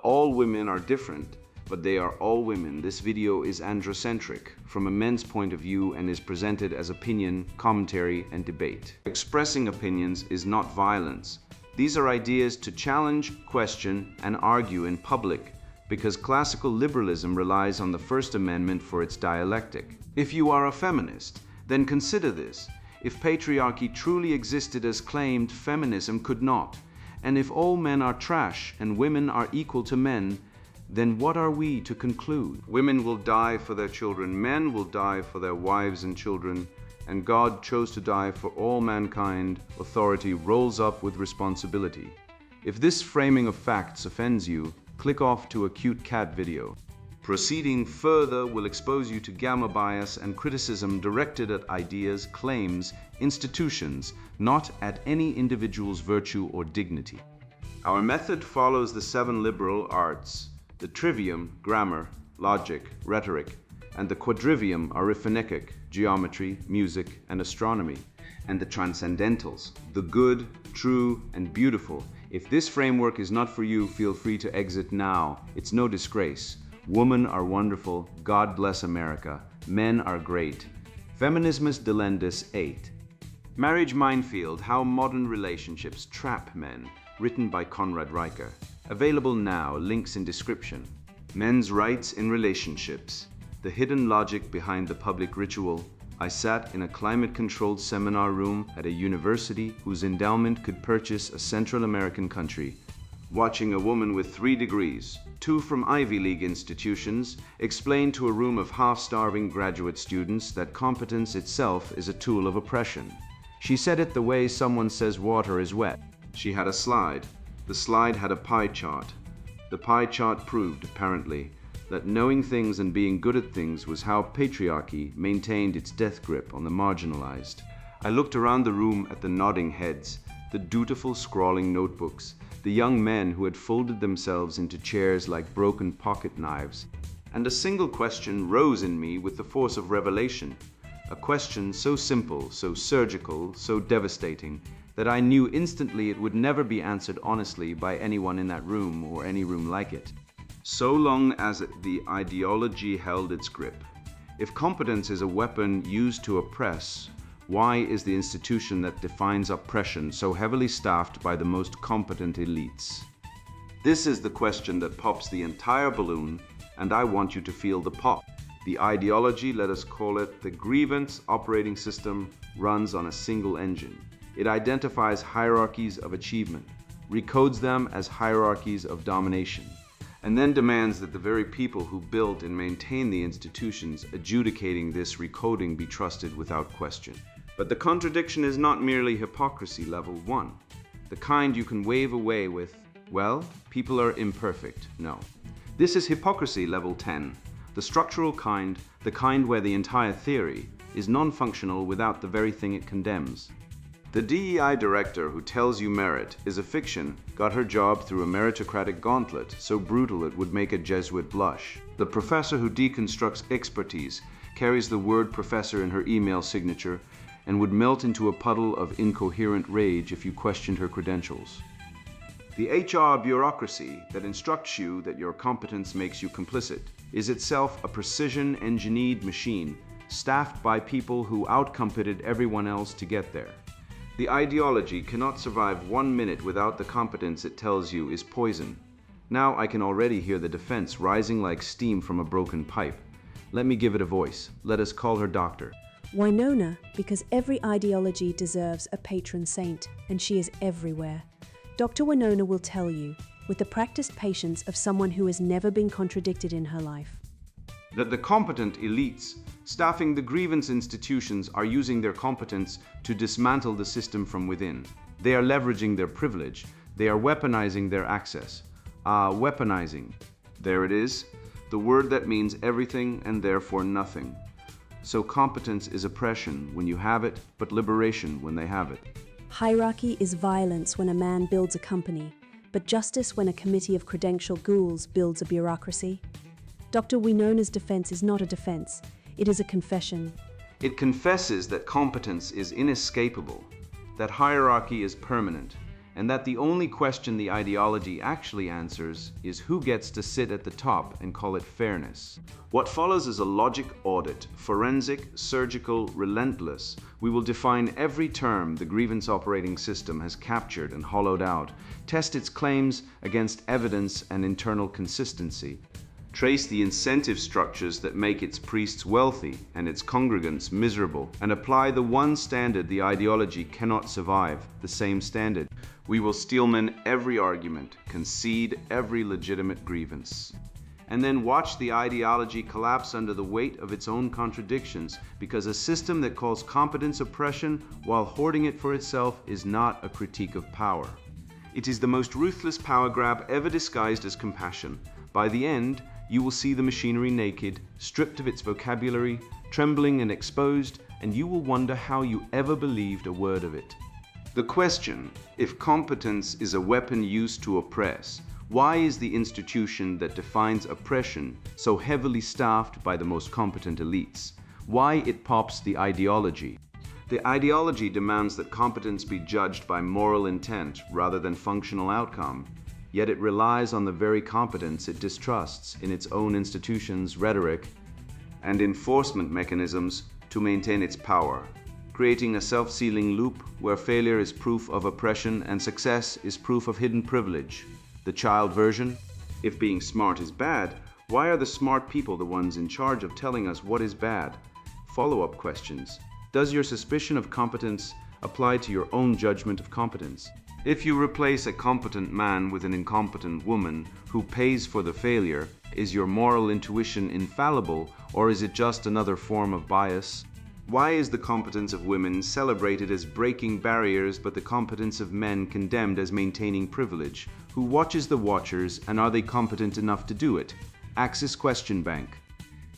all women are different, but they are all women. This video is androcentric from a men's point of view and is presented as opinion, commentary, and debate. Expressing opinions is not violence. These are ideas to challenge, question, and argue in public, because classical liberalism relies on the First Amendment for its dialectic. If you are a feminist, then consider this. If patriarchy truly existed as claimed, feminism could not. And if all men are trash and women are equal to men, then what are we to conclude? Women will die for their children, men will die for their wives and children, and God chose to die for all mankind. Authority rolls up with responsibility. If this framing of facts offends you, click off to a cute cat video. Proceeding further will expose you to gamma bias and criticism directed at ideas, claims, institutions, not at any individual's virtue or dignity. Our method follows the 7 liberal arts: the trivium, grammar, logic, rhetoric, and the quadrivium, arithmetic, geometry, music, and astronomy, and the transcendentals, the good, true, and beautiful. If this framework is not for you, feel free to exit now. It's no disgrace. Women are wonderful. God bless America. Men are great. Feminismus delendus 8. Marriage Minefield: How Modern Relationships Trap Men, written by Conrad Riker. Available now, links in description. Men's Rights in Relationships: The Hidden Logic Behind the Public Ritual. I sat in a climate-controlled seminar room at a university whose endowment could purchase a Central American country, watching a woman with 3 degrees, 2 from Ivy League institutions, explain to a room of half-starving graduate students that competence itself is a tool of oppression. She said it the way someone says water is wet. She had a slide. The slide had a pie chart. The pie chart proved, apparently, that knowing things and being good at things was how patriarchy maintained its death grip on the marginalized. I looked around the room at the nodding heads, the dutiful scrawling notebooks, the young men who had folded themselves into chairs like broken pocket knives, and a single question rose in me with the force of revelation. A question so simple, so surgical, so devastating, that I knew instantly it would never be answered honestly by anyone in that room or any room like it, so long as the ideology held its grip. If competence is a weapon used to oppress, why is the institution that defines oppression so heavily staffed by the most competent elites? This is the question that pops the entire balloon, and I want you to feel the pop. The ideology, let us call it the grievance operating system, runs on a single engine. It identifies hierarchies of achievement, recodes them as hierarchies of domination, and then demands that the very people who built and maintain the institutions adjudicating this recoding be trusted without question. But the contradiction is not merely hypocrisy level 1, the kind you can wave away with, well, people are imperfect. No. This is hypocrisy level 10, the structural kind, the kind where the entire theory is non-functional without the very thing it condemns. The DEI director who tells you merit is a fiction got her job through a meritocratic gauntlet so brutal it would make a Jesuit blush. The professor who deconstructs expertise carries the word professor in her email signature and would melt into a puddle of incoherent rage if you questioned her credentials. The HR bureaucracy that instructs you that your competence makes you complicit is itself a precision-engineered machine staffed by people who outcompeted everyone else to get there. The ideology cannot survive 1 minute without the competence it tells you is poison. Now I can already hear the defense rising like steam from a broken pipe. Let me give it a voice. Let us call her Doctor. Winona, because every ideology deserves a patron saint, and she is everywhere. Dr. Winona will tell you, with the practiced patience of someone who has never been contradicted in her life, that the competent elites staffing the grievance institutions are using their competence to dismantle the system from within. They are leveraging their privilege. They are weaponizing their access. Weaponizing. There it is, the word that means everything and therefore nothing. So competence is oppression when you have it, but liberation when they have it. Hierarchy is violence when a man builds a company, but justice when a committee of credentialed ghouls builds a bureaucracy. Dr. Winona's defense is not a defense, it is a confession. It confesses that competence is inescapable, that hierarchy is permanent, and that the only question the ideology actually answers is who gets to sit at the top and call it fairness. What follows is a logic audit, forensic, surgical, relentless. We will define every term the grievance operating system has captured and hollowed out, test its claims against evidence and internal consistency, trace the incentive structures that make its priests wealthy and its congregants miserable, and apply the one standard the ideology cannot survive, the same standard. We will steelman every argument, concede every legitimate grievance, and then watch the ideology collapse under the weight of its own contradictions, because a system that calls competence oppression while hoarding it for itself is not a critique of power. It is the most ruthless power grab ever disguised as compassion. By the end, you will see the machinery naked, stripped of its vocabulary, trembling and exposed, and you will wonder how you ever believed a word of it. The question, if competence is a weapon used to oppress, why is the institution that defines oppression so heavily staffed by the most competent elites? Why it pops the ideology? The ideology demands that competence be judged by moral intent rather than functional outcome. Yet it relies on the very competence it distrusts in its own institutions, rhetoric, and enforcement mechanisms to maintain its power, creating a self-sealing loop where failure is proof of oppression and success is proof of hidden privilege. The child version: if being smart is bad, why are the smart people the ones in charge of telling us what is bad? Follow-up questions: does your suspicion of competence apply to your own judgment of competence? If you replace a competent man with an incompetent woman who pays for the failure, is your moral intuition infallible, or is it just another form of bias? Why is the competence of women celebrated as breaking barriers but the competence of men condemned as maintaining privilege? Who watches the watchers, and are they competent enough to do it? Axis Question Bank.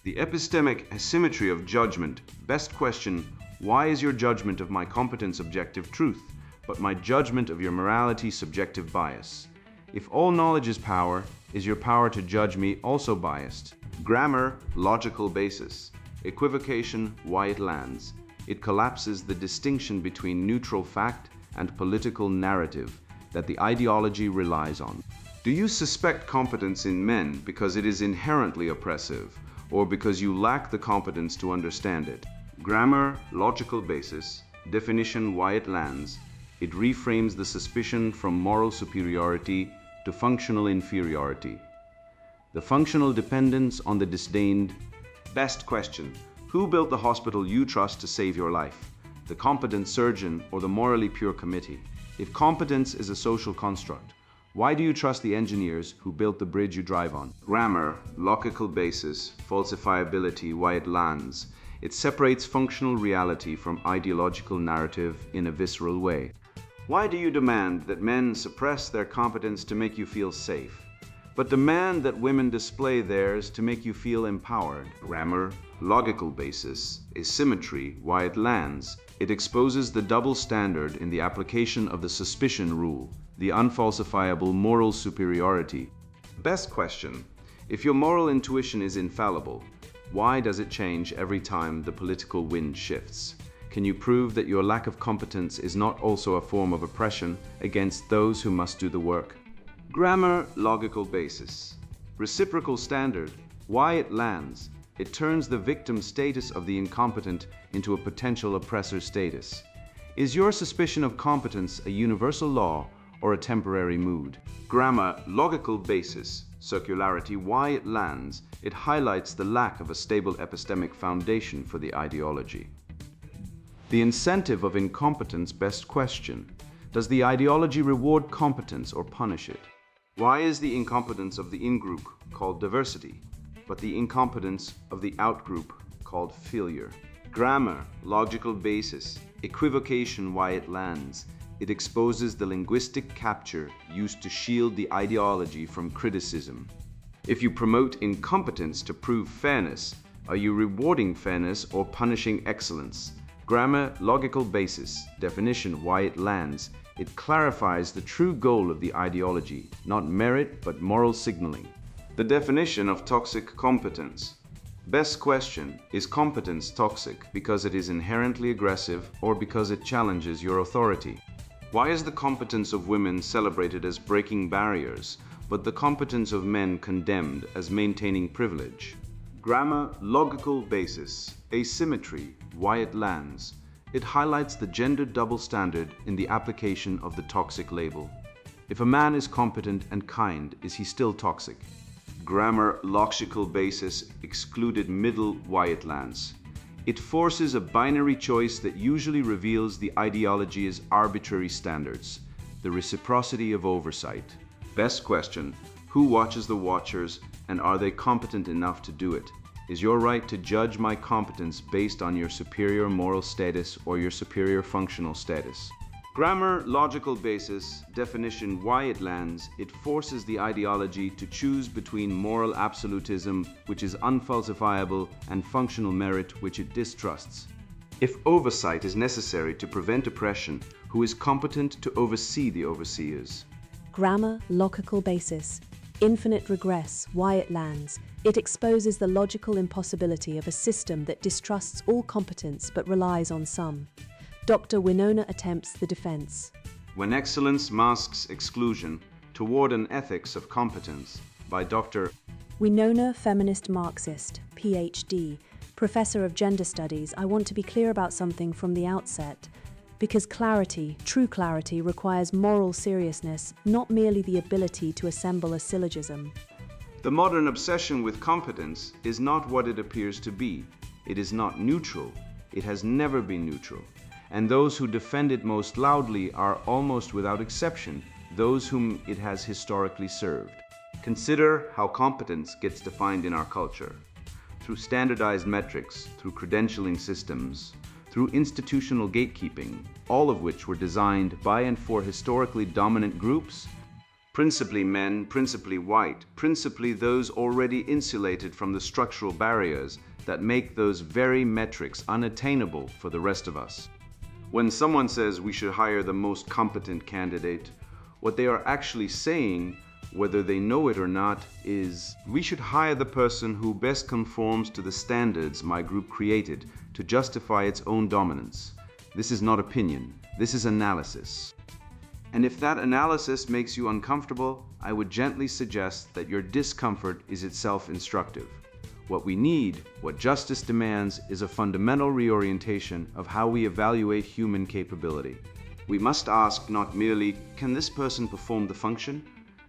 The epistemic asymmetry of judgment. Best question: why is your judgment of my competence objective truth, but my judgment of your morality subjective bias? If all knowledge is power, is your power to judge me also biased? Grammar, logical basis. Equivocation, why it lands. It collapses the distinction between neutral fact and political narrative that the ideology relies on. Do you suspect competence in men because it is inherently oppressive, or because you lack the competence to understand it? Grammar, logical basis. Definition, why it lands. It reframes the suspicion from moral superiority to functional inferiority. The functional dependence on the disdained. Best question: who built the hospital you trust to save your life? The competent surgeon or the morally pure committee? If competence is a social construct, why do you trust the engineers who built the bridge you drive on? Grammar, logical basis, falsifiability, why it lands. It separates functional reality from ideological narrative in a visceral way. Why do you demand that men suppress their competence to make you feel safe, but demand that women display theirs to make you feel empowered? Grammar, logical basis, asymmetry, why it lands. It exposes the double standard in the application of the suspicion rule, the unfalsifiable moral superiority. Best question: if your moral intuition is infallible, why does it change every time the political wind shifts? Can you prove that your lack of competence is not also a form of oppression against those who must do the work? Grammar, logical basis. Reciprocal standard, why it lands. It turns the victim status of the incompetent into a potential oppressor status. Is your suspicion of competence a universal law or a temporary mood? Grammar, logical basis. Circularity, why it lands. It highlights the lack of a stable epistemic foundation for the ideology. The incentive of incompetence. Best question: does the ideology reward competence or punish it? Why is the incompetence of the in-group called diversity, but the incompetence of the out-group called failure? Grammar, logical basis. Equivocation, why it lands. It exposes the linguistic capture used to shield the ideology from criticism. If you promote incompetence to prove fairness, are you rewarding fairness or punishing excellence? Grammar, logical basis. Definition, why it lands. It clarifies the true goal of the ideology, not merit but moral signaling. The definition of toxic competence. Best question: is competence toxic because it is inherently aggressive or because it challenges your authority? Why is the competence of women celebrated as breaking barriers, but the competence of men condemned as maintaining privilege? Grammar, logical basis, asymmetry, why it lands. It highlights the gender double standard in the application of the toxic label. If a man is competent and kind, is he still toxic? Grammar, logical basis, excluded middle, why it lands. It forces a binary choice that usually reveals the ideology as arbitrary standards, the reciprocity of oversight. Best question, who watches the watchers and are they competent enough to do it? Is your right to judge my competence based on your superior moral status or your superior functional status? Grammar, logical basis, definition, why it lands. It forces the ideology to choose between moral absolutism, which is unfalsifiable, and functional merit, which it distrusts. If oversight is necessary to prevent oppression, who is competent to oversee the overseers? Grammar, logical basis, infinite regress, why it lands. It exposes the logical impossibility of a system that distrusts all competence but relies on some. Dr. Winona attempts the defense. When Excellence Masks Exclusion, Toward an Ethics of Competence, by Dr. Winona, feminist Marxist, PhD, professor of gender studies. I want to be clear about something from the outset. Because clarity, true clarity, requires moral seriousness, not merely the ability to assemble a syllogism. The modern obsession with competence is not what it appears to be. It is not neutral. It has never been neutral. And those who defend it most loudly are almost without exception those whom it has historically served. Consider how competence gets defined in our culture. Through standardized metrics, through credentialing systems, through institutional gatekeeping, all of which were designed by and for historically dominant groups, principally men, principally white, principally those already insulated from the structural barriers that make those very metrics unattainable for the rest of us. When someone says we should hire the most competent candidate, what they are actually saying, whether they know it or not, is we should hire the person who best conforms to the standards my group created to justify its own dominance. This is not opinion, this is analysis. And if that analysis makes you uncomfortable, I would gently suggest that your discomfort is itself instructive. What we need, what justice demands, is a fundamental reorientation of how we evaluate human capability. We must ask not merely, can this person perform the function,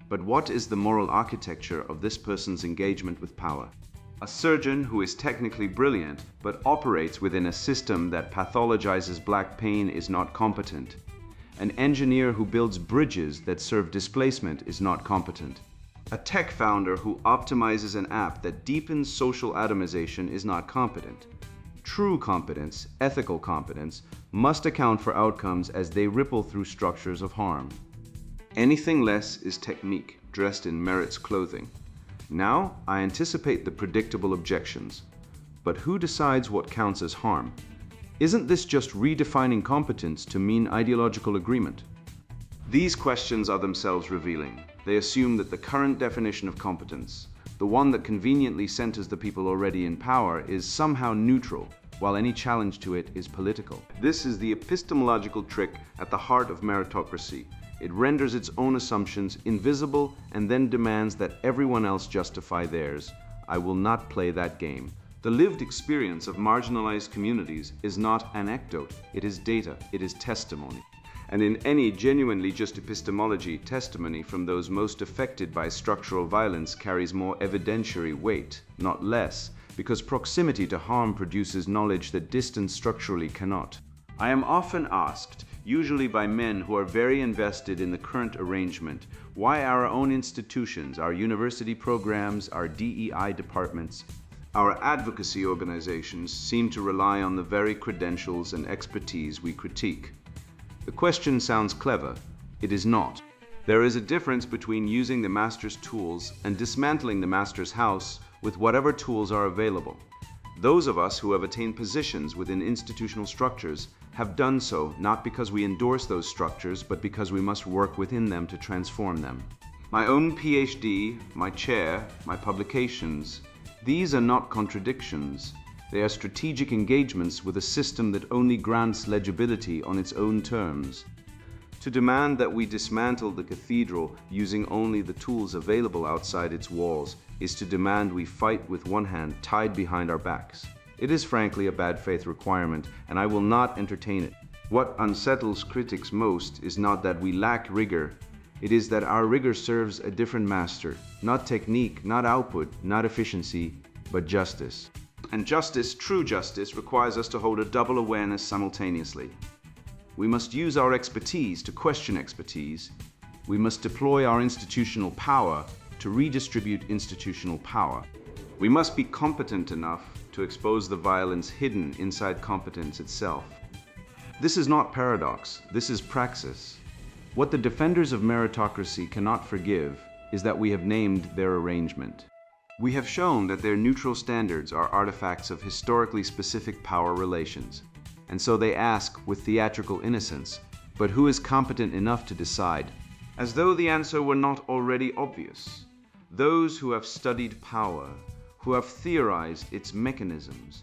but what is the moral architecture of this person's engagement with power? A surgeon who is technically brilliant but operates within a system that pathologizes black pain is not competent. An engineer who builds bridges that serve displacement is not competent. A tech founder who optimizes an app that deepens social atomization is not competent. True competence, ethical competence, must account for outcomes as they ripple through structures of harm. Anything less is technique dressed in merit's clothing. Now, I anticipate the predictable objections. But who decides what counts as harm? Isn't this just redefining competence to mean ideological agreement? These questions are themselves revealing. They assume that the current definition of competence, the one that conveniently centers the people already in power, is somehow neutral, while any challenge to it is political. This is the epistemological trick at the heart of meritocracy. It renders its own assumptions invisible and then demands that everyone else justify theirs. I will not play that game. The lived experience of marginalized communities is not anecdote, it is data, it is testimony. And in any genuinely just epistemology, testimony from those most affected by structural violence carries more evidentiary weight, not less, because proximity to harm produces knowledge that distance structurally cannot. I am often asked, usually by men who are very invested in the current arrangement, why our own institutions, our university programs, our DEI departments, our advocacy organizations seem to rely on the very credentials and expertise we critique. The question sounds clever. It is not. There is a difference between using the master's tools and dismantling the master's house with whatever tools are available. Those of us who have attained positions within institutional structures have done so not because we endorse those structures, but because we must work within them to transform them. My own PhD, my chair, my publications, these are not contradictions. They are strategic engagements with a system that only grants legibility on its own terms. To demand that we dismantle the cathedral using only the tools available outside its walls is to demand we fight with one hand tied behind our backs. It is frankly a bad faith requirement, and I will not entertain it. What unsettles critics most is not that we lack rigor, it is that our rigor serves a different master, not technique, not output, not efficiency, but justice. And justice, true justice, requires us to hold a double awareness simultaneously. We must use our expertise to question expertise. We must deploy our institutional power to redistribute institutional power. We must be competent enough to expose the violence hidden inside competence itself. This is not paradox, this is praxis. What the defenders of meritocracy cannot forgive is that we have named their arrangement. We have shown that their neutral standards are artifacts of historically specific power relations. And so they ask with theatrical innocence, but who is competent enough to decide? As though the answer were not already obvious. Those who have studied power, who have theorized its mechanisms,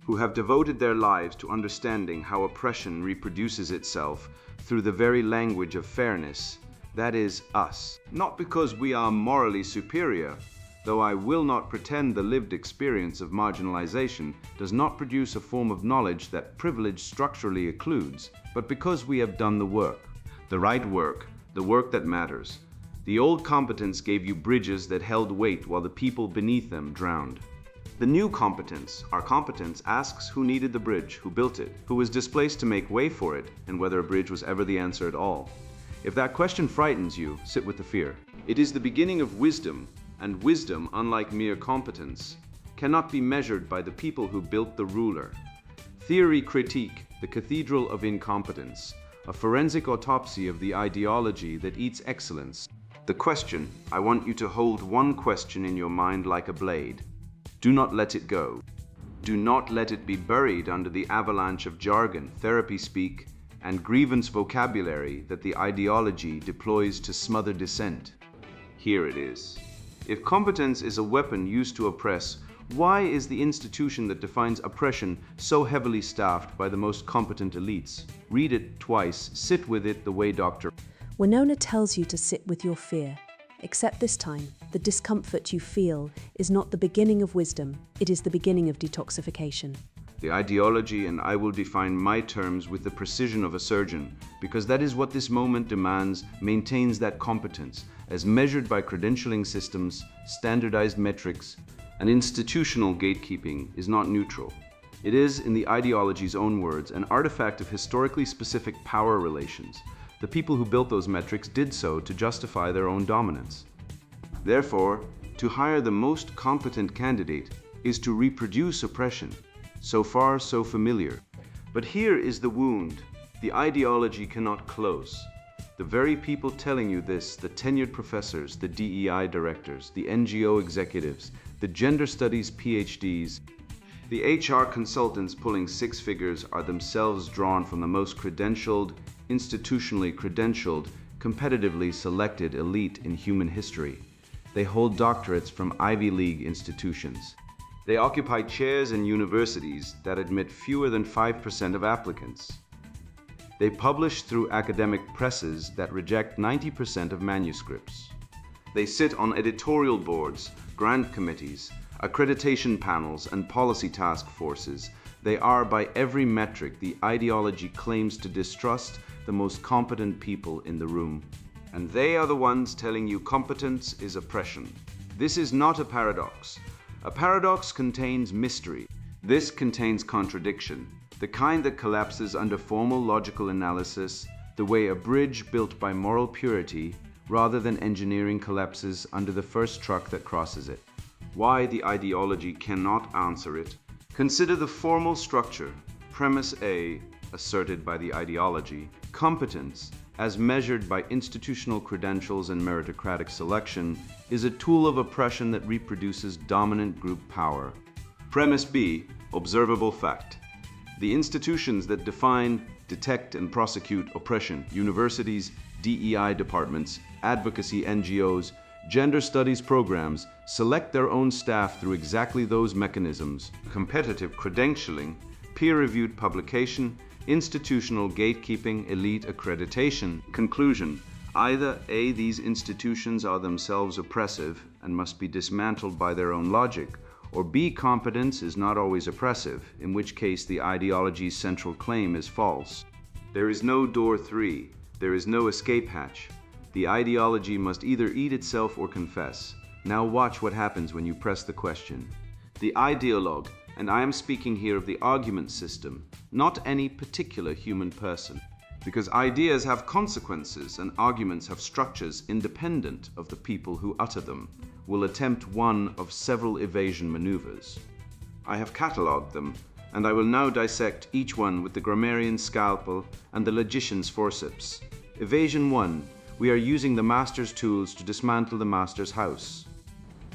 who have devoted their lives to understanding how oppression reproduces itself through the very language of fairness, that is us. Not because we are morally superior, though I will not pretend the lived experience of marginalization does not produce a form of knowledge that privilege structurally occludes, but because we have done the work. The right work, the work that matters. The old competence gave you bridges that held weight while the people beneath them drowned. The new competence, our competence, asks who needed the bridge, who built it, who was displaced to make way for it, and whether a bridge was ever the answer at all. If that question frightens you, sit with the fear. It is the beginning of wisdom, and wisdom, unlike mere competence, cannot be measured by the people who built the ruler. Theory critique, the cathedral of incompetence, a forensic autopsy of the ideology that eats excellence. The question, I want you to hold one question in your mind like a blade. Do not let it go. Do not let it be buried under the avalanche of jargon, therapy speak, and grievance vocabulary that the ideology deploys to smother dissent. Here it is. If competence is a weapon used to oppress, why is the institution that defines oppression so heavily staffed by the most competent elites? Read it twice, sit with it the way Dr. Winona tells you to sit with your fear. Except this time, the discomfort you feel is not the beginning of wisdom, it is the beginning of detoxification. The ideology, and I will define my terms with the precision of a surgeon, because that is what this moment demands, maintains that competence, as measured by credentialing systems, standardized metrics, and institutional gatekeeping is not neutral. It is, in the ideology's own words, an artifact of historically specific power relations. The people who built those metrics did so to justify their own dominance. Therefore, to hire the most competent candidate is to reproduce oppression. So far, so familiar. But here is the wound. The ideology cannot close. The very people telling you this, the tenured professors, the DEI directors, the NGO executives, the gender studies PhDs, the HR consultants pulling six figures are themselves drawn from the most credentialed, institutionally credentialed, competitively selected elite in human history. They hold doctorates from Ivy League institutions. They occupy chairs in universities that admit fewer than 5% of applicants. They publish through academic presses that reject 90% of manuscripts. They sit on editorial boards, grant committees, accreditation panels, and policy task forces. They are, by every metric, the ideology claims to distrust the most competent people in the room. And they are the ones telling you competence is oppression. This is not a paradox. A paradox contains mystery. This contains contradiction, the kind that collapses under formal logical analysis, the way a bridge built by moral purity rather than engineering collapses under the first truck that crosses it. Why the ideology cannot answer it? Consider the formal structure. Premise A, asserted by the ideology, competence, as measured by institutional credentials and meritocratic selection, is a tool of oppression that reproduces dominant group power. Premise B, observable fact. The institutions that define, detect, and prosecute oppression, universities, DEI departments, advocacy NGOs, gender studies programs, select their own staff through exactly those mechanisms: competitive credentialing, peer-reviewed publication, institutional gatekeeping, elite accreditation. Conclusion: either A, these institutions are themselves oppressive and must be dismantled by their own logic, or B, competence is not always oppressive, in which case the ideology's central claim is false. There is no door 3, there is no escape hatch. The ideology must either eat itself or confess. Now watch what happens when you press the question. The ideologue, and I am speaking here of the argument system, not any particular human person, because ideas have consequences and arguments have structures independent of the people who utter them, will attempt one of several evasion maneuvers. I have catalogued them, and I will now dissect each one with the grammarian's scalpel and the logician's forceps. Evasion 1. We are using the master's tools to dismantle the master's house.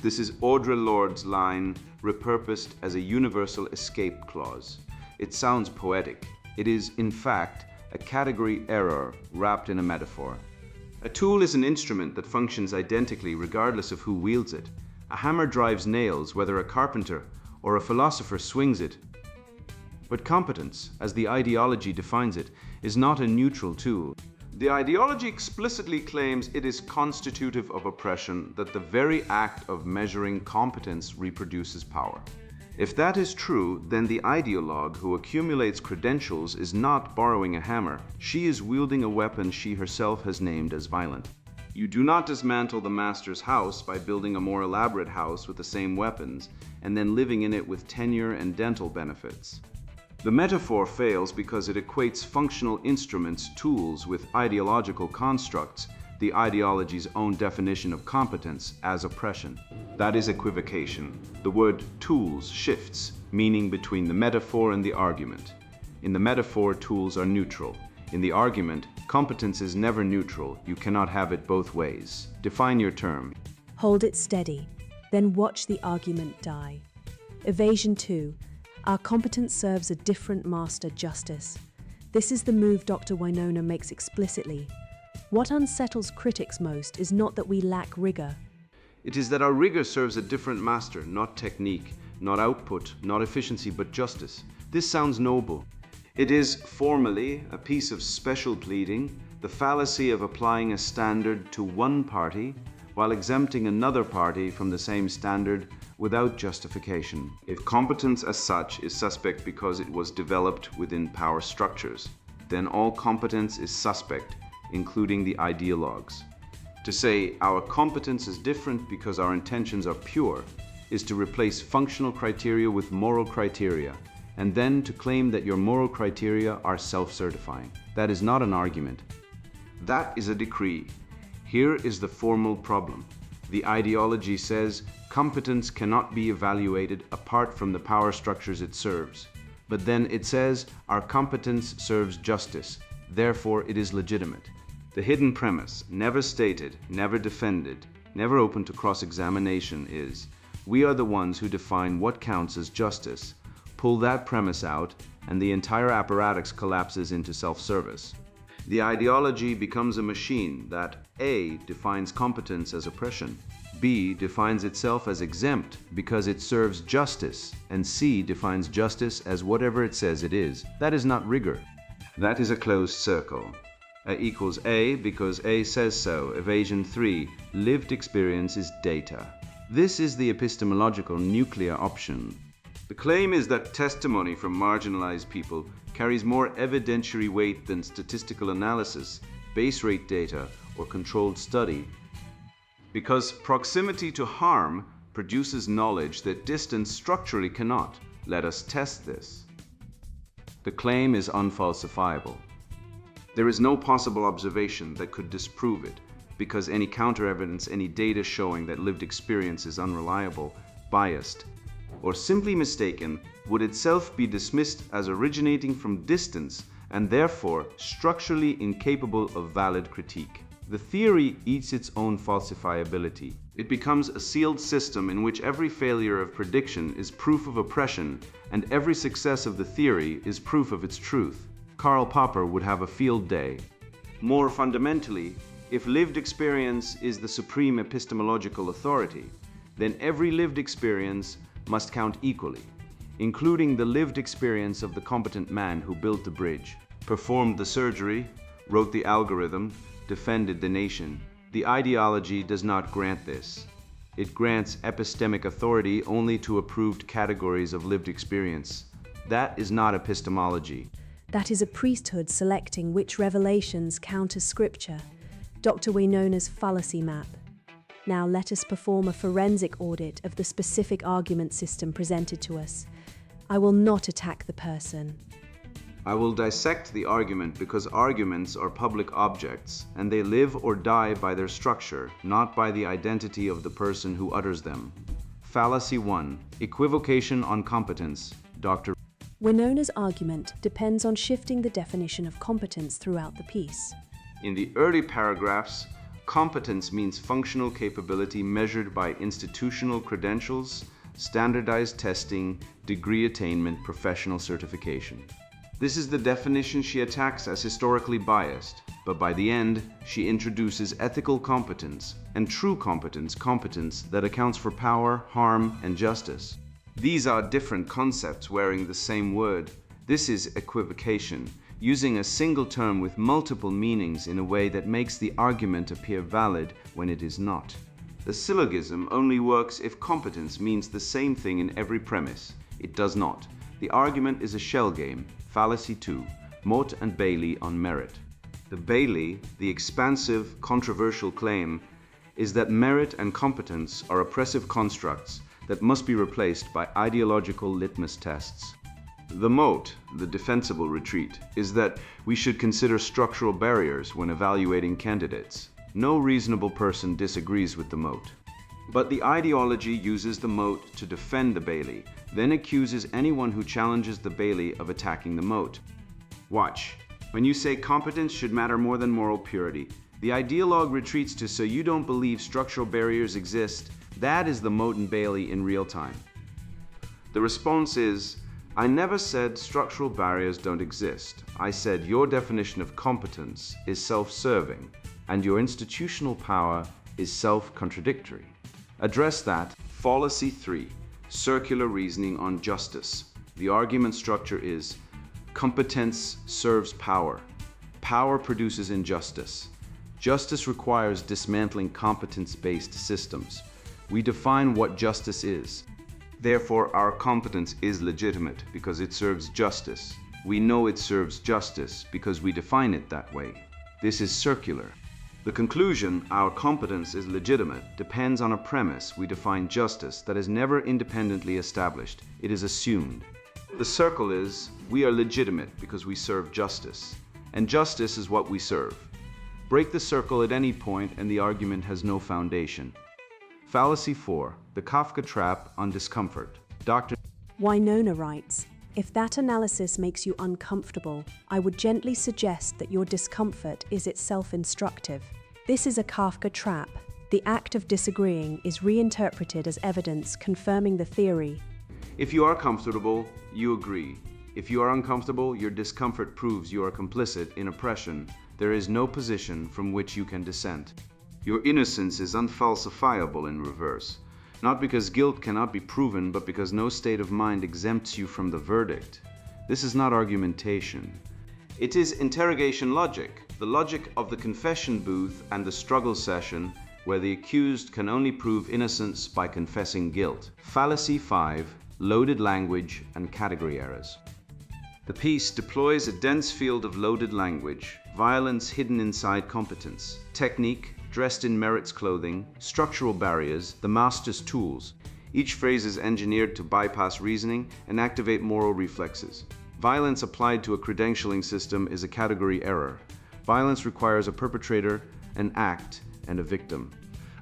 This is Audre Lorde's line, repurposed as a universal escape clause. It sounds poetic. It is, in fact, a category error wrapped in a metaphor. A tool is an instrument that functions identically regardless of who wields it. A hammer drives nails whether a carpenter or a philosopher swings it. But competence, as the ideology defines it, is not a neutral tool. The ideology explicitly claims it is constitutive of oppression, that the very act of measuring competence reproduces power. If that is true, then the ideologue who accumulates credentials is not borrowing a hammer. She is wielding a weapon she herself has named as violent. You do not dismantle the master's house by building a more elaborate house with the same weapons and then living in it with tenure and dental benefits. The metaphor fails because it equates functional instruments, tools, with ideological constructs, the ideology's own definition of competence, as oppression. That is equivocation. The word tools shifts meaning between the metaphor and the argument. In the metaphor, tools are neutral. In the argument, competence is never neutral. You cannot have it both ways. Define your term. Hold it steady, then watch the argument die. Evasion 2. Our competence serves a different master, justice. This is the move Dr. Winona makes explicitly. What unsettles critics most is not that we lack rigor. It is that our rigor serves a different master, not technique, not output, not efficiency, but justice. This sounds noble. It is formally a piece of special pleading, the fallacy of applying a standard to one party while exempting another party from the same standard without justification. If competence as such is suspect because it was developed within power structures, then all competence is suspect, including the ideologues. To say our competence is different because our intentions are pure is to replace functional criteria with moral criteria, and then to claim that your moral criteria are self-certifying. That is not an argument. That is a decree. Here is the formal problem. The ideology says competence cannot be evaluated apart from the power structures it serves. But then it says our competence serves justice, therefore it is legitimate. The hidden premise, never stated, never defended, never open to cross-examination is, we are the ones who define what counts as justice. Pull that premise out, and the entire apparatus collapses into self-service. The ideology becomes a machine that A defines competence as oppression, B defines itself as exempt because it serves justice, and C defines justice as whatever it says it is. That is not rigor. That is a closed circle. A equals A because A says so. Evasion 3. Lived experience is data. This is the epistemological nuclear option. The claim is that testimony from marginalized people carries more evidentiary weight than statistical analysis, base rate data, or controlled study. Because proximity to harm produces knowledge that distance structurally cannot. Let us test this. The claim is unfalsifiable. There is no possible observation that could disprove it, because any counter-evidence, any data showing that lived experience is unreliable, biased, or simply mistaken would itself be dismissed as originating from distance and therefore structurally incapable of valid critique. The theory eats its own falsifiability. It becomes a sealed system in which every failure of prediction is proof of oppression and every success of the theory is proof of its truth. Karl Popper would have a field day. More fundamentally, if lived experience is the supreme epistemological authority, then every lived experience must count equally. including the lived experience of the competent man who built the bridge, performed the surgery, wrote the algorithm, defended the nation. The ideology does not grant this. It grants epistemic authority only to approved categories of lived experience. That is not epistemology. That is a priesthood selecting which revelations count as scripture, Dr. Wainona's fallacy map. Now let us perform a forensic audit of the specific argument system presented to us. I will not attack the person. I will dissect the argument because arguments are public objects, and they live or die by their structure, not by the identity of the person who utters them. Fallacy 1. Equivocation on competence. Dr. Wainona's argument depends on shifting the definition of competence throughout the piece. In the early paragraphs, competence means functional capability measured by institutional credentials, standardized testing, degree attainment, professional certification. This is the definition she attacks as historically biased, but by the end, she introduces ethical competence and true competence, competence that accounts for power, harm, and justice. These are different concepts wearing the same word. This is equivocation, using a single term with multiple meanings in a way that makes the argument appear valid when it is not. The syllogism only works if competence means the same thing in every premise. It does not. The argument is a shell game. Fallacy 2. Motte and Bailey on merit. The Bailey, the expansive, controversial claim, is that merit and competence are oppressive constructs that must be replaced by ideological litmus tests. The moat, the defensible retreat, is that we should consider structural barriers when evaluating candidates. No reasonable person disagrees with the moat. But the ideology uses the moat to defend the Bailey, then accuses anyone who challenges the Bailey of attacking the moat. Watch. When you say competence should matter more than moral purity, the ideologue retreats to "so you don't believe structural barriers exist." That is the moat and Bailey in real time. The response is, "I never said structural barriers don't exist. I said your definition of competence is self-serving, and your institutional power is self-contradictory." Address that. Fallacy 3. Circular reasoning on justice. The argument structure is, competence serves power. Power produces injustice. Justice requires dismantling competence-based systems. We define what justice is. Therefore, our competence is legitimate because it serves justice. We know it serves justice because we define it that way. This is circular. The conclusion, our competence is legitimate, depends on a premise we define justice that is never independently established. It is assumed. The circle is, we are legitimate because we serve justice, and justice is what we serve. Break the circle at any point and the argument has no foundation. Fallacy 4. The Kafka trap on discomfort. Dr. Wainona writes, "If that analysis makes you uncomfortable, I would gently suggest that your discomfort is itself instructive. This is a Kafka trap. The act of disagreeing is reinterpreted as evidence confirming the theory." If you are comfortable, you agree. If you are uncomfortable, your discomfort proves you are complicit in oppression. There is no position from which you can dissent. Your innocence is unfalsifiable in reverse, not because guilt cannot be proven, but because no state of mind exempts you from the verdict. This is not argumentation. It is interrogation logic, the logic of the confession booth and the struggle session, where the accused can only prove innocence by confessing guilt. Fallacy 5. Loaded language and category errors. The piece deploys a dense field of loaded language, violence hidden inside competence, technique dressed in merit's clothing, structural barriers, the master's tools. Each phrase is engineered to bypass reasoning and activate moral reflexes. Violence applied to a credentialing system is a category error. Violence requires a perpetrator, an act, and a victim.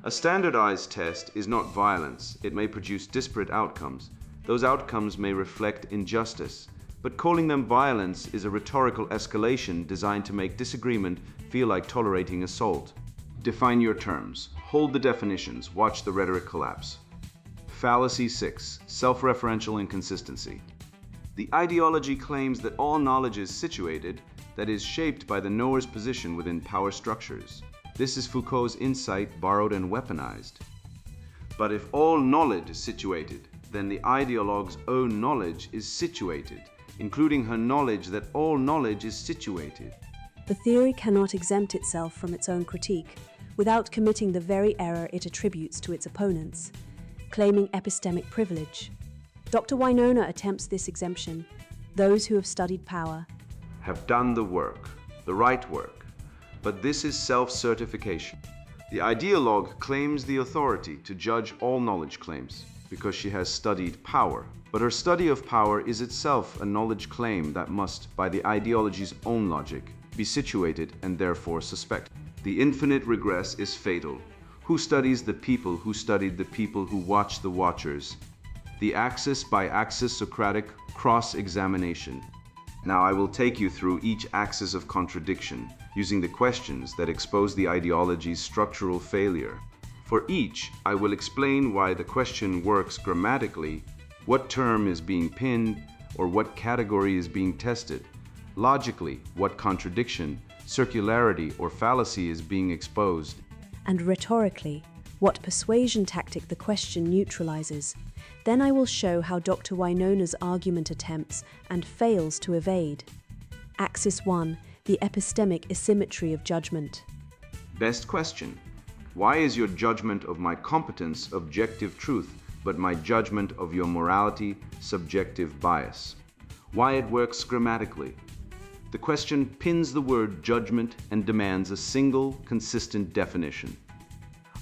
A standardized test is not violence. It may produce disparate outcomes. Those outcomes may reflect injustice. But calling them violence is a rhetorical escalation designed to make disagreement feel like tolerating assault. Define your terms. Hold the definitions. Watch the rhetoric collapse. Fallacy 6. Self-referential inconsistency. The ideology claims that all knowledge is situated, that is, shaped by the knower's position within power structures. This is Foucault's insight borrowed and weaponized. But if all knowledge is situated, then the ideologue's own knowledge is situated, including her knowledge that all knowledge is situated. The theory cannot exempt itself from its own critique without committing the very error it attributes to its opponents, claiming epistemic privilege. Dr. Winona attempts this exemption. Those who have studied power Have done the work, the right work, but this is self-certification. The ideologue claims the authority to judge all knowledge claims because she has studied power, but her study of power is itself a knowledge claim that must, by the ideology's own logic, be situated and therefore suspect. The infinite regress is fatal. Who studies the people who studied the people who watch the watchers? The axis by axis Socratic cross-examination. Now I will take you through each axis of contradiction, using the questions that expose the ideology's structural failure. For each, I will explain why the question works grammatically, what term is being pinned, or what category is being tested. Logically, what contradiction, circularity, or fallacy is being exposed. and rhetorically, what persuasion tactic the question neutralizes. Then I will show how Dr. Winona's argument attempts and fails to evade. Axis 1. The epistemic asymmetry of judgment. Best question. Why is your judgment of my competence objective truth, but my judgment of your morality subjective bias? Why it works grammatically. The question pins the word judgment and demands a single, consistent definition.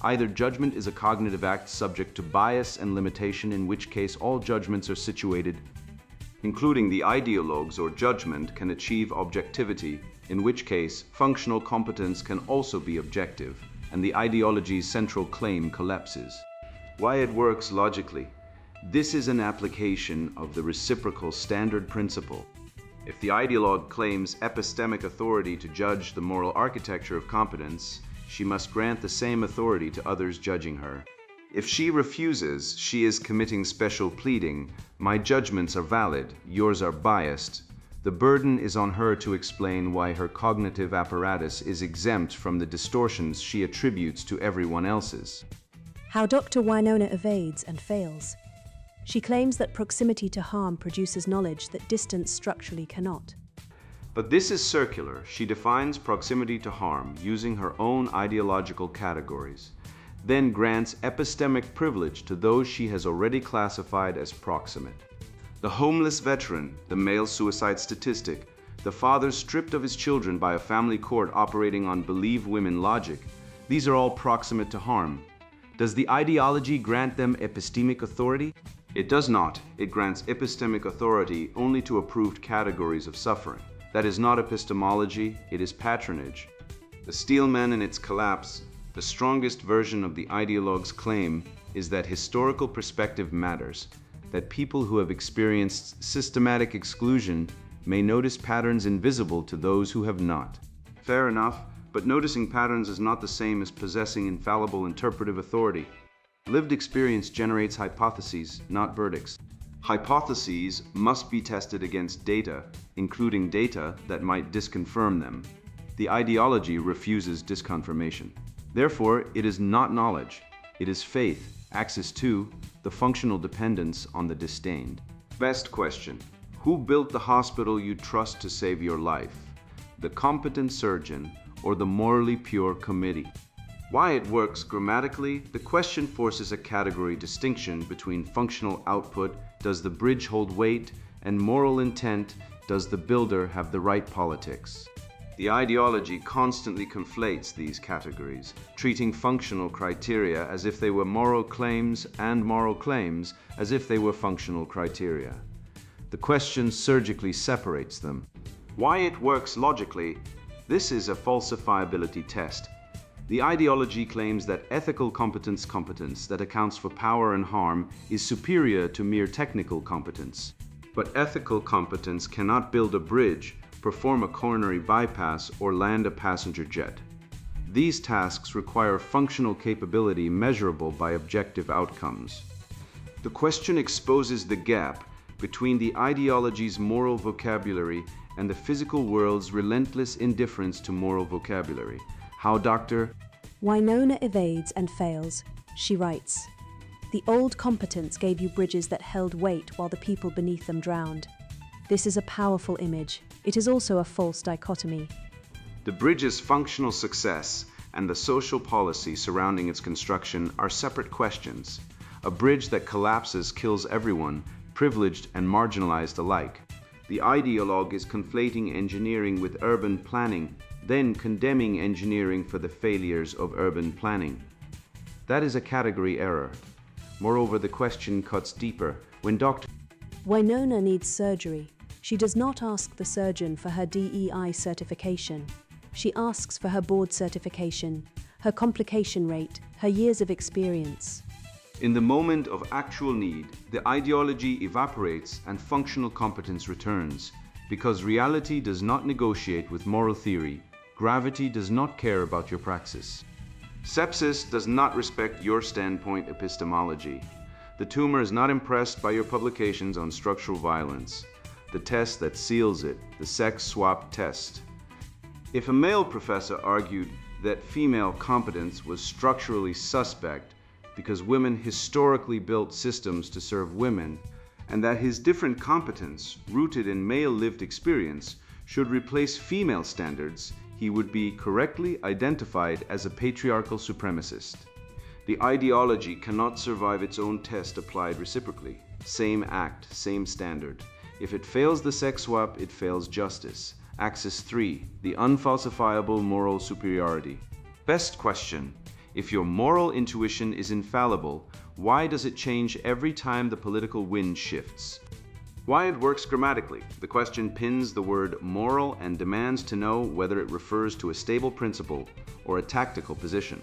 Either judgment is a cognitive act subject to bias and limitation, in which case all judgments are situated, including the ideologues, or judgment can achieve objectivity, in which case functional competence can also be objective, and the ideology's central claim collapses. Why it works logically. This is an application of the reciprocal standard principle. If the ideologue claims epistemic authority to judge the moral architecture of competence, she must grant the same authority to others judging her. If she refuses, she is committing special pleading. My judgments are valid, yours are biased. The burden is on her to explain why her cognitive apparatus is exempt from the distortions she attributes to everyone else's. How Dr. Winona evades and fails. She claims that proximity to harm produces knowledge that distance structurally cannot. But this is circular. She defines proximity to harm using her own ideological categories, then grants epistemic privilege to those she has already classified as proximate. The homeless veteran, the male suicide statistic, the father stripped of his children by a family court operating on believe women logic, these are all proximate to harm. Does the ideology grant them epistemic authority? It does not. It grants epistemic authority only to approved categories of suffering. That is not epistemology, it is patronage. The Steelman and its collapse, the strongest version of the ideologue's claim is that historical perspective matters, that people who have experienced systematic exclusion may notice patterns invisible to those who have not. Fair enough, but noticing patterns is not the same as possessing infallible interpretive authority. Lived experience generates hypotheses, not verdicts. Hypotheses must be tested against data, including data that might disconfirm them. The ideology refuses disconfirmation. Therefore, it is not knowledge. It is faith. Axis 2, the functional dependence on the disdained. Best question. Who built the hospital you trust to save your life? The competent surgeon or the morally pure committee? Why it works grammatically, the question forces a category distinction between functional output, does the bridge hold weight, and moral intent, does the builder have the right politics? The ideology constantly conflates these categories, treating functional criteria as if they were moral claims and moral claims as if they were functional criteria. The question surgically separates them. Why it works logically? This is a falsifiability test. The ideology claims that ethical competence that accounts for power and harm is superior to mere technical competence. But ethical competence cannot build a bridge, perform a coronary bypass, or land a passenger jet. These tasks require functional capability measurable by objective outcomes. The question exposes the gap between the ideology's moral vocabulary and the physical world's relentless indifference to moral vocabulary. How Dr. Winona evades and fails. She writes, The old competence gave you bridges that held weight while the people beneath them drowned. This is a powerful image. It is also a false dichotomy. The bridge's functional success and the social policy surrounding its construction are separate questions. A bridge that collapses kills everyone, privileged and marginalized alike. The ideologue is conflating engineering with urban planning, then condemning engineering for the failures of urban planning. That is a category error. Moreover, the question cuts deeper. When Dr. Winona needs surgery. She does not ask the surgeon for her DEI certification. She asks for her board certification, her complication rate, her years of experience. In the moment of actual need, the ideology evaporates and functional competence returns, because reality does not negotiate with moral theory. Gravity does not care about your praxis. Sepsis does not respect your standpoint epistemology. The tumor is not impressed by your publications on structural violence. The test that seals it, the sex swap test. If a male professor argued that female competence was structurally suspect because women historically built systems to serve women, and that his different competence, rooted in male lived experience, should replace female standards, he would be correctly identified as a patriarchal supremacist. The ideology cannot survive its own test applied reciprocally. Same act, same standard. If it fails the sex swap, it fails justice. Axis 3, the unfalsifiable moral superiority. Best question. If your moral intuition is infallible, why does it change every time the political wind shifts? Why it works grammatically. The question pins the word moral and demands to know whether it refers to a stable principle or a tactical position.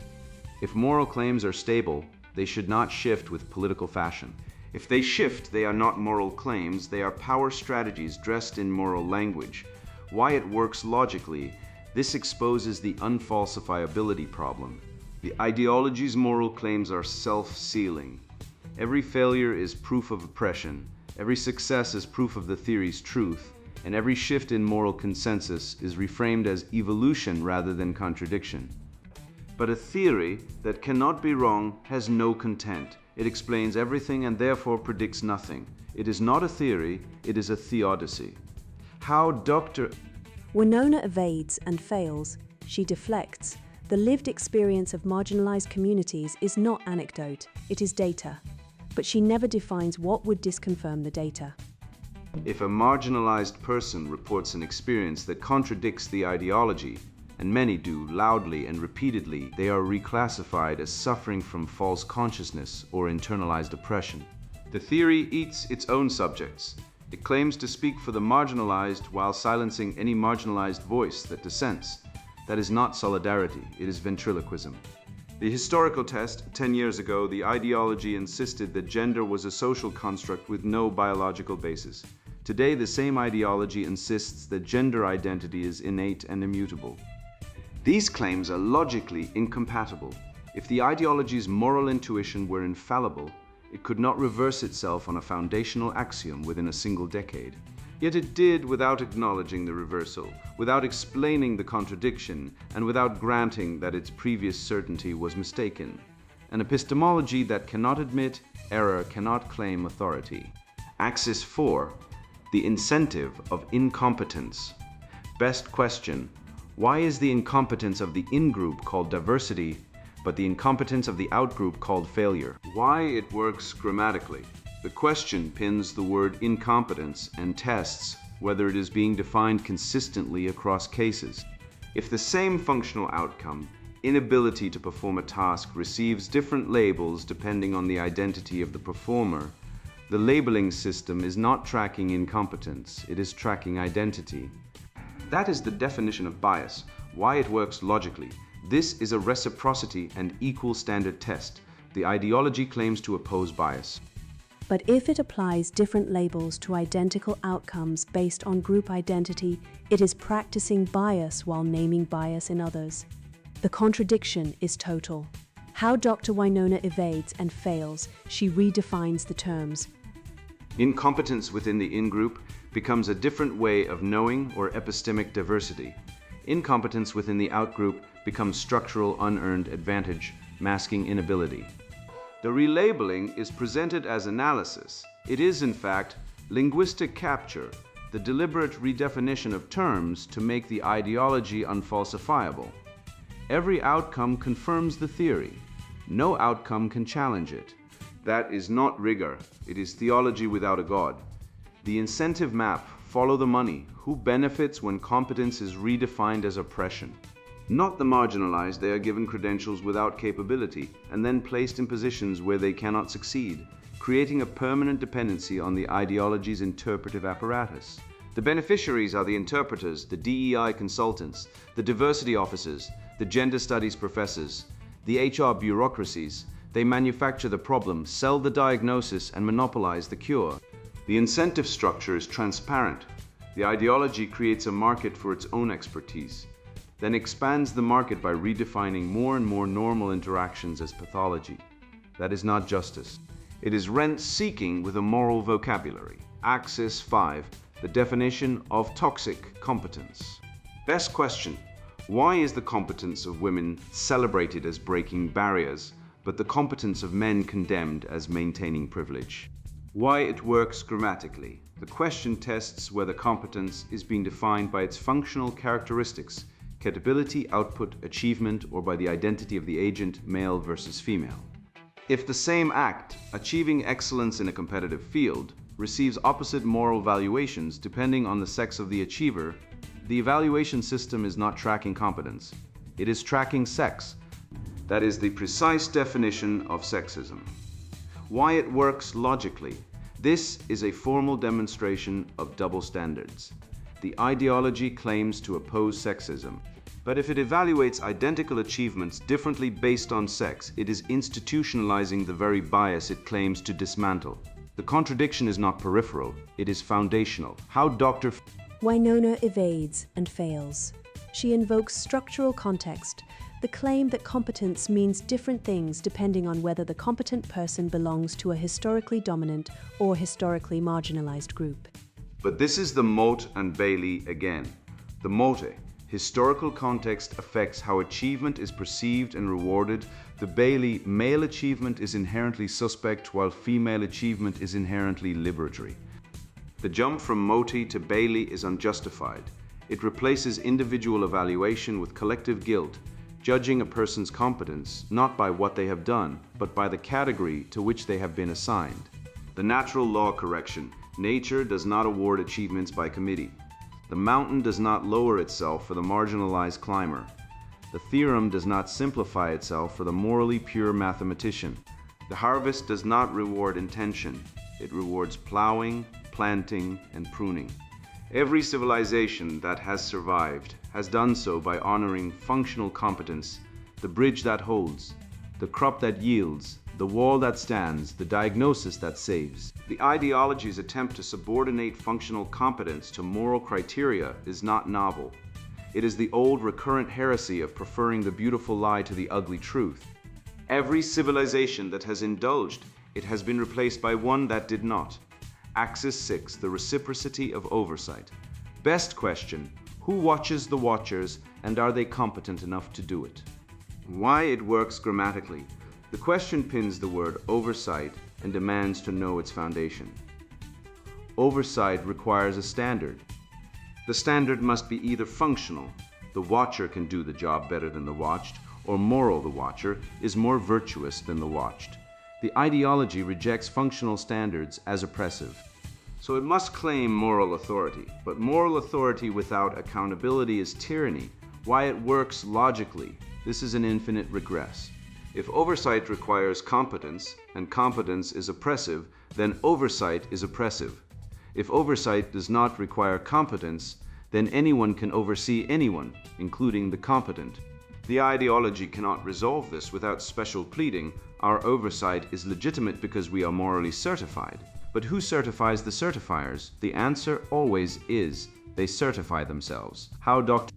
If moral claims are stable, they should not shift with political fashion. If they shift, they are not moral claims, they are power strategies dressed in moral language. Why it works logically. This exposes the unfalsifiability problem. The ideology's moral claims are self-sealing. Every failure is proof of oppression. Every success is proof of the theory's truth, and every shift in moral consensus is reframed as evolution rather than contradiction. But a theory that cannot be wrong has no content. It explains everything and therefore predicts nothing. It is not a theory, it is a theodicy. How Dr. Winona evades and fails. She deflects. The lived experience of marginalized communities is not anecdote, it is data. But she never defines what would disconfirm the data. If a marginalized person reports an experience that contradicts the ideology, and many do loudly and repeatedly, they are reclassified as suffering from false consciousness or internalized oppression. The theory eats its own subjects. It claims to speak for the marginalized while silencing any marginalized voice that dissents. That is not solidarity, it is ventriloquism. The historical test, 10 years ago, the ideology insisted that gender was a social construct with no biological basis. Today, the same ideology insists that gender identity is innate and immutable. These claims are logically incompatible. If the ideology's moral intuition were infallible, it could not reverse itself on a foundational axiom within a single decade. Yet it did without acknowledging the reversal, without explaining the contradiction, and without granting that its previous certainty was mistaken. An epistemology that cannot admit error cannot claim authority. Axis 4, the incentive of incompetence. Best question, why is the incompetence of the in-group called diversity, but the incompetence of the out-group called failure? Why it works grammatically. The question pins the word incompetence and tests whether it is being defined consistently across cases. If the same functional outcome, inability to perform a task, receives different labels depending on the identity of the performer, the labeling system is not tracking incompetence, it is tracking identity. That is the definition of bias, why it works logically. This is a reciprocity and equal standard test. The ideology claims to oppose bias. But if it applies different labels to identical outcomes based on group identity, it is practicing bias while naming bias in others. The contradiction is total. How Dr. Winona evades and fails, she redefines the terms. Incompetence within the in-group becomes a different way of knowing or epistemic diversity. Incompetence within the out-group becomes structural unearned advantage, masking inability. The relabeling is presented as analysis. It is, in fact, linguistic capture, the deliberate redefinition of terms to make the ideology unfalsifiable. Every outcome confirms the theory. No outcome can challenge it. That is not rigor. It is theology without a God. The incentive map, follow the money. Who benefits when competence is redefined as oppression? Not the marginalized. They are given credentials without capability and then placed in positions where they cannot succeed, creating a permanent dependency on the ideology's interpretive apparatus. The beneficiaries are the interpreters, the DEI consultants, the diversity officers, the gender studies professors, the HR bureaucracies. They manufacture the problem, sell the diagnosis, and monopolize the cure. The incentive structure is transparent. The ideology creates a market for its own expertise, then expands the market by redefining more and more normal interactions as pathology. That is not justice. It is rent-seeking with a moral vocabulary. Axis 5, the definition of toxic competence. Best question: why is the competence of women celebrated as breaking barriers, but the competence of men condemned as maintaining privilege? Why it works grammatically. The question tests whether competence is being defined by its functional characteristics, capability, output, achievement, or by the identity of the agent, male versus female. If the same act, achieving excellence in a competitive field, receives opposite moral valuations depending on the sex of the achiever, the evaluation system is not tracking competence. It is tracking sex. That is the precise definition of sexism. Why it works logically. This is a formal demonstration of double standards. The ideology claims to oppose sexism, but if it evaluates identical achievements differently based on sex, it is institutionalizing the very bias it claims to dismantle. The contradiction is not peripheral, it is foundational. How Dr. Winona evades and fails. She invokes structural context, the claim that competence means different things depending on whether the competent person belongs to a historically dominant or historically marginalized group. But this is the Mote and Bailey again. The Mote, historical context affects how achievement is perceived and rewarded. The Bailey, male achievement is inherently suspect while female achievement is inherently liberatory. The jump from Mote to Bailey is unjustified. It replaces individual evaluation with collective guilt, judging a person's competence not by what they have done, but by the category to which they have been assigned. The natural law correction. Nature does not award achievements by committee. The mountain does not lower itself for the marginalized climber. The theorem does not simplify itself for the morally pure mathematician. The harvest does not reward intention. It rewards plowing, planting, and pruning. Every civilization that has survived has done so by honoring functional competence, the bridge that holds, the crop that yields, the wall that stands, the diagnosis that saves. The ideology's attempt to subordinate functional competence to moral criteria is not novel. It is the old recurrent heresy of preferring the beautiful lie to the ugly truth. Every civilization that has indulged, it has been replaced by one that did not. Axis 6, the reciprocity of oversight. Best question: who watches the watchers, and are they competent enough to do it? Why it works grammatically. The question pins the word oversight and demands to know its foundation. Oversight requires a standard. The standard must be either functional, the watcher can do the job better than the watched, or moral, the watcher is more virtuous than the watched. The ideology rejects functional standards as oppressive. So it must claim moral authority, but moral authority without accountability is tyranny. Why it works logically. This is an infinite regress. If oversight requires competence, and competence is oppressive, then oversight is oppressive. If oversight does not require competence, then anyone can oversee anyone, including the competent. The ideology cannot resolve this without special pleading. Our oversight is legitimate because we are morally certified. But who certifies the certifiers? The answer always is, they certify themselves. How Dr.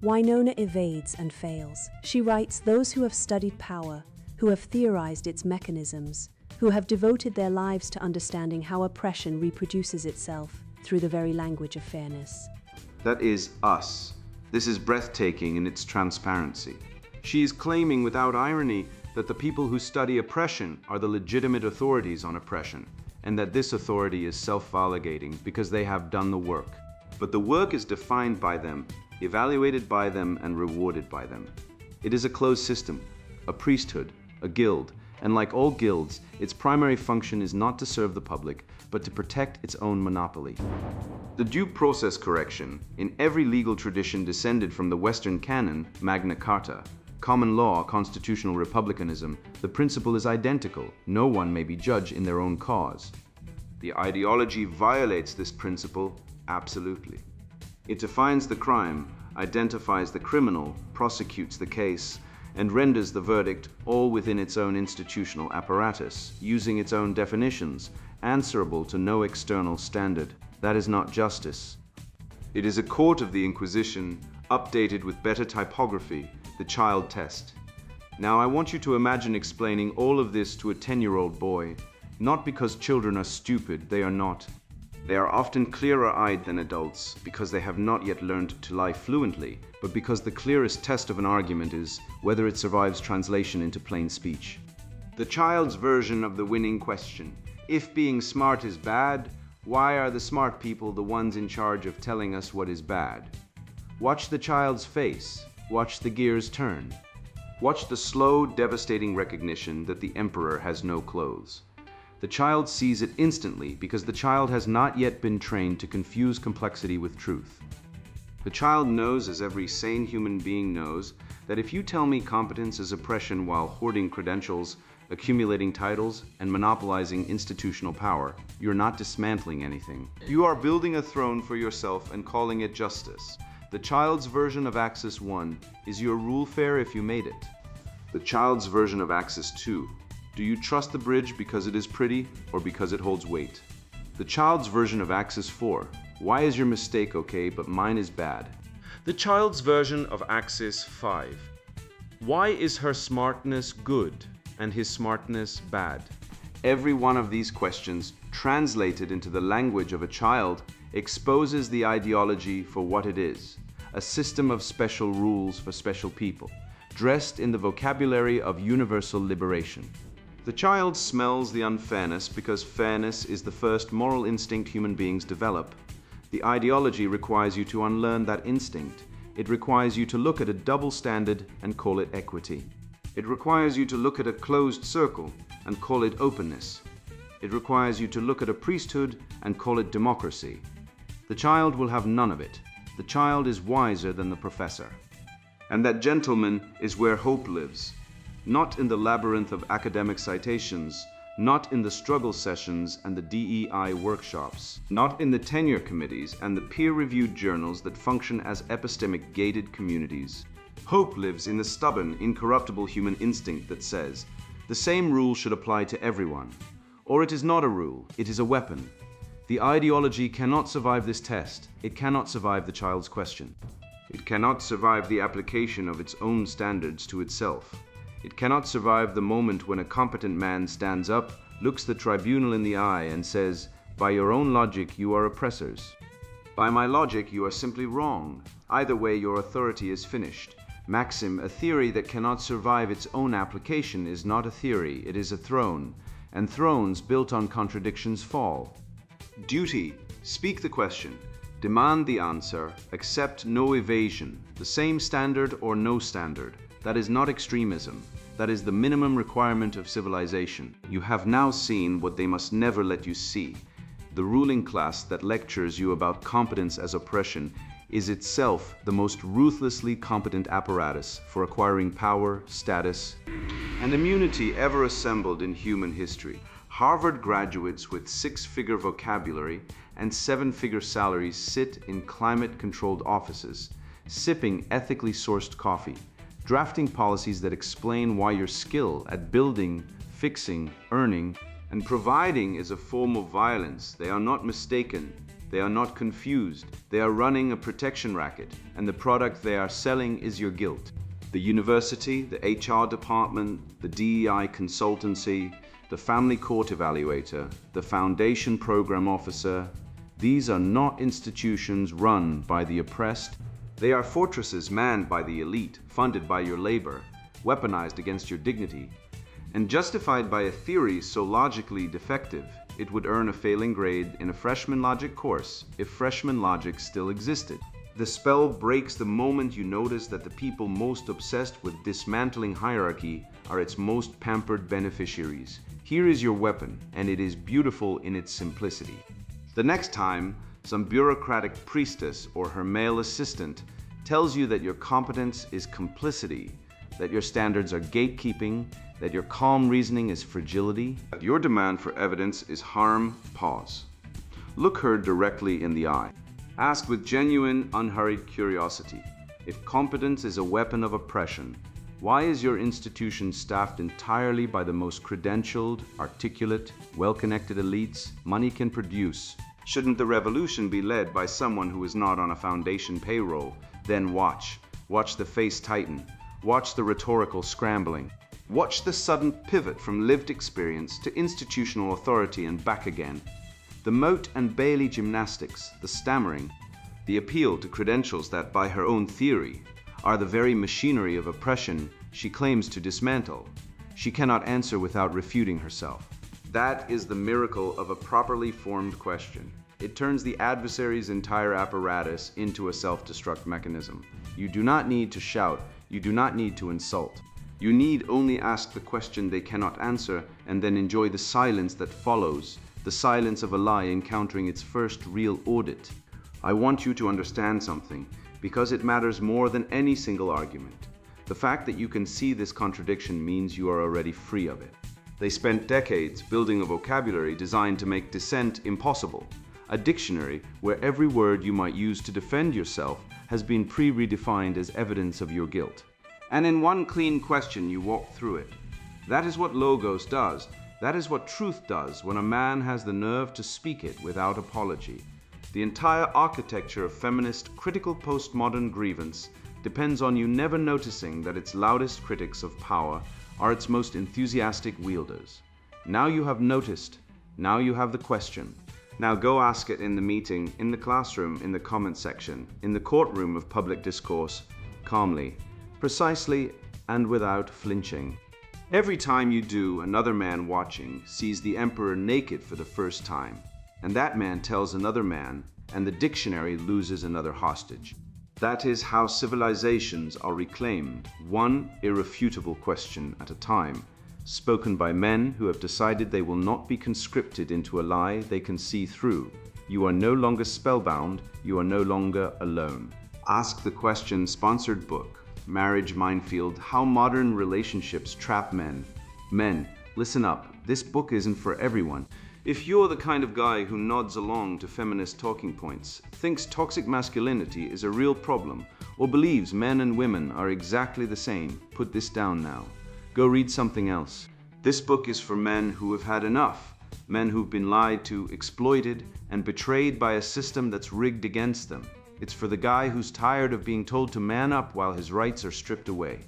Winona evades and fails. She writes, those who have studied power, who have theorized its mechanisms, who have devoted their lives to understanding how oppression reproduces itself through the very language of fairness. That is us. This is breathtaking in its transparency. She is claiming without irony that the people who study oppression are the legitimate authorities on oppression, and that this authority is self-validating because they have done the work. But the work is defined by them, evaluated by them, and rewarded by them. It is a closed system, a priesthood, a guild, and like all guilds, its primary function is not to serve the public, but to protect its own monopoly. The due process correction, in every legal tradition descended from the Western canon, Magna Carta, common law, constitutional republicanism, the principle is identical. No one may be judged in their own cause. The ideology violates this principle absolutely. It defines the crime, identifies the criminal, prosecutes the case, and renders the verdict, all within its own institutional apparatus, using its own definitions, answerable to no external standard. That is not justice. It is a court of the Inquisition, updated with better typography, the child test. Now I want you to imagine explaining all of this to a 10-year-old boy, not because children are stupid, they are not. They are often clearer-eyed than adults because they have not yet learned to lie fluently, but because the clearest test of an argument is whether it survives translation into plain speech. The child's version of the winning question. If being smart is bad, why are the smart people the ones in charge of telling us what is bad? Watch the child's face. Watch the gears turn. Watch the slow, devastating recognition that the emperor has no clothes. The child sees it instantly because the child has not yet been trained to confuse complexity with truth. The child knows, as every sane human being knows, that if you tell me competence is oppression while hoarding credentials, accumulating titles, and monopolizing institutional power, you're not dismantling anything. You are building a throne for yourself and calling it justice. The child's version of Axis 1 is your rule fair if you made it. The child's version of Axis 2. Do you trust the bridge because it is pretty or because it holds weight? The child's version of Axis 4. Why is your mistake okay but mine is bad? The child's version of Axis 5. Why is her smartness good and his smartness bad? Every one of these questions, translated into the language of a child, exposes the ideology for what it is, a system of special rules for special people, dressed in the vocabulary of universal liberation. The child smells the unfairness because fairness is the first moral instinct human beings develop. The ideology requires you to unlearn that instinct. It requires you to look at a double standard and call it equity. It requires you to look at a closed circle and call it openness. It requires you to look at a priesthood and call it democracy. The child will have none of it. The child is wiser than the professor. And that gentleman is where hope lives. Not in the labyrinth of academic citations, not in the struggle sessions and the DEI workshops, not in the tenure committees and the peer-reviewed journals that function as epistemic gated communities. Hope lives in the stubborn, incorruptible human instinct that says, the same rule should apply to everyone. Or it is not a rule, it is a weapon. The ideology cannot survive this test. It cannot survive the child's question. It cannot survive the application of its own standards to itself. It cannot survive the moment when a competent man stands up, looks the tribunal in the eye and says, by your own logic you are oppressors. By my logic you are simply wrong. Either way your authority is finished. Maxim, a theory that cannot survive its own application is not a theory, it is a throne, and thrones built on contradictions fall. Duty, speak the question, demand the answer, accept no evasion, the same standard or no standard. That is not extremism. That is the minimum requirement of civilization. You have now seen what they must never let you see. The ruling class that lectures you about competence as oppression is itself the most ruthlessly competent apparatus for acquiring power, status, and immunity ever assembled in human history. Harvard graduates with 6-figure vocabulary and 7-figure salaries sit in climate-controlled offices, sipping ethically sourced coffee, drafting policies that explain why your skill at building, fixing, earning, and providing is a form of violence. They are not mistaken. They are not confused. They are running a protection racket, and the product they are selling is your guilt. The university, the HR department, the DEI consultancy, the family court evaluator, the foundation program officer, these are not institutions run by the oppressed. They are fortresses manned by the elite, funded by your labor, weaponized against your dignity, and justified by a theory so logically defective, it would earn a failing grade in a freshman logic course if freshman logic still existed. The spell breaks the moment you notice that the people most obsessed with dismantling hierarchy are its most pampered beneficiaries. Here is your weapon, and it is beautiful in its simplicity. The next time some bureaucratic priestess or her male assistant tells you that your competence is complicity, that your standards are gatekeeping, that your calm reasoning is fragility, that your demand for evidence is harm, pause. Look her directly in the eye. Ask with genuine, unhurried curiosity, if competence is a weapon of oppression, why is your institution staffed entirely by the most credentialed, articulate, well-connected elites money can produce? Shouldn't the revolution be led by someone who is not on a foundation payroll? Then watch the face tighten, watch the rhetorical scrambling, watch the sudden pivot from lived experience to institutional authority and back again. The Moat and Bailey gymnastics, the stammering, the appeal to credentials that, by her own theory, are the very machinery of oppression she claims to dismantle. She cannot answer without refuting herself. That is the miracle of a properly formed question. It turns the adversary's entire apparatus into a self-destruct mechanism. You do not need to shout, you do not need to insult. You need only ask the question they cannot answer and then enjoy the silence that follows, the silence of a lie encountering its first real audit. I want you to understand something, because it matters more than any single argument. The fact that you can see this contradiction means you are already free of it. They spent decades building a vocabulary designed to make dissent impossible, a dictionary where every word you might use to defend yourself has been pre-redefined as evidence of your guilt. And in one clean question you walk through it. That is what Logos does. That is what truth does when a man has the nerve to speak it without apology. The entire architecture of feminist critical postmodern grievance depends on you never noticing that its loudest critics of power are its most enthusiastic wielders. Now you have noticed. Now you have the question. Now go ask it in the meeting, in the classroom, in the comment section, in the courtroom of public discourse, calmly, precisely, and without flinching. Every time you do, another man watching sees the emperor naked for the first time, and that man tells another man, and the dictionary loses another hostage. That is how civilizations are reclaimed, one irrefutable question at a time, spoken by men who have decided they will not be conscripted into a lie they can see through. You are no longer spellbound, you are no longer alone. Ask the Question sponsored book, Marriage Minefield, How Modern Relationships Trap Men. Men, listen up, this book isn't for everyone. If you're the kind of guy who nods along to feminist talking points, thinks toxic masculinity is a real problem, or believes men and women are exactly the same, put this down now. Go read something else. This book is for men who have had enough, men who've been lied to, exploited, and betrayed by a system that's rigged against them. It's for the guy who's tired of being told to man up while his rights are stripped away.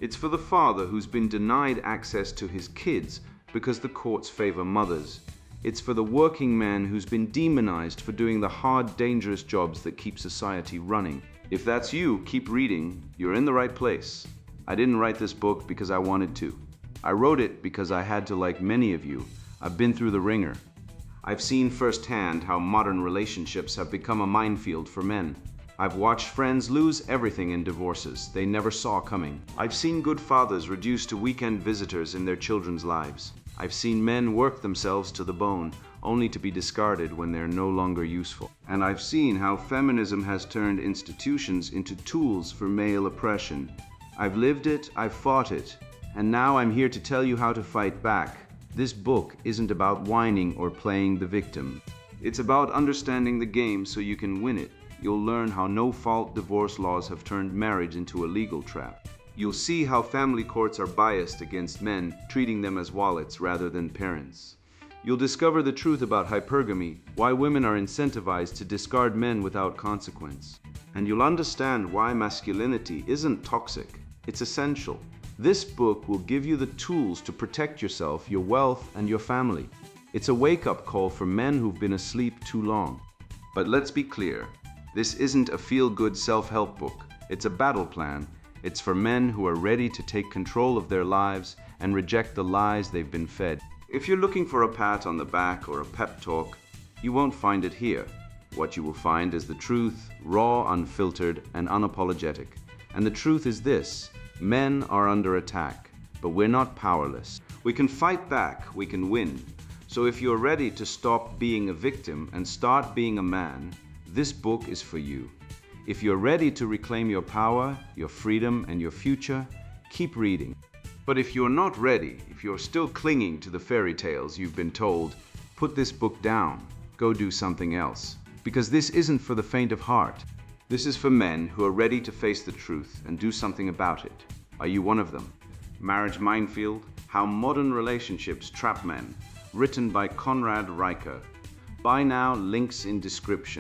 It's for the father who's been denied access to his kids because the courts favor mothers. It's for the working man who's been demonized for doing the hard, dangerous jobs that keep society running. If that's you, keep reading. You're in the right place. I didn't write this book because I wanted to. I wrote it because I had to, like many of you. I've been through the ringer. I've seen firsthand how modern relationships have become a minefield for men. I've watched friends lose everything in divorces they never saw coming. I've seen good fathers reduced to weekend visitors in their children's lives. I've seen men work themselves to the bone, only to be discarded when they're no longer useful. And I've seen how feminism has turned institutions into tools for male oppression. I've lived it, I've fought it, and now I'm here to tell you how to fight back. This book isn't about whining or playing the victim. It's about understanding the game so you can win it. You'll learn how no-fault divorce laws have turned marriage into a legal trap. You'll see how family courts are biased against men, treating them as wallets rather than parents. You'll discover the truth about hypergamy, why women are incentivized to discard men without consequence. And you'll understand why masculinity isn't toxic, it's essential. This book will give you the tools to protect yourself, your wealth, and your family. It's a wake-up call for men who've been asleep too long. But let's be clear, this isn't a feel-good self-help book. It's a battle plan. It's for men who are ready to take control of their lives and reject the lies they've been fed. If you're looking for a pat on the back or a pep talk, you won't find it here. What you will find is the truth, raw, unfiltered, and unapologetic. And the truth is this: men are under attack, but we're not powerless. We can fight back, we can win. So if you're ready to stop being a victim and start being a man, this book is for you. If you're ready to reclaim your power, your freedom, and your future, keep reading. But if you're not ready, if you're still clinging to the fairy tales you've been told, put this book down. Go do something else. Because this isn't for the faint of heart. This is for men who are ready to face the truth and do something about it. Are you one of them? Marriage Minefield: How Modern Relationships Trap Men, written by Conrad Riker. Buy now, links in description.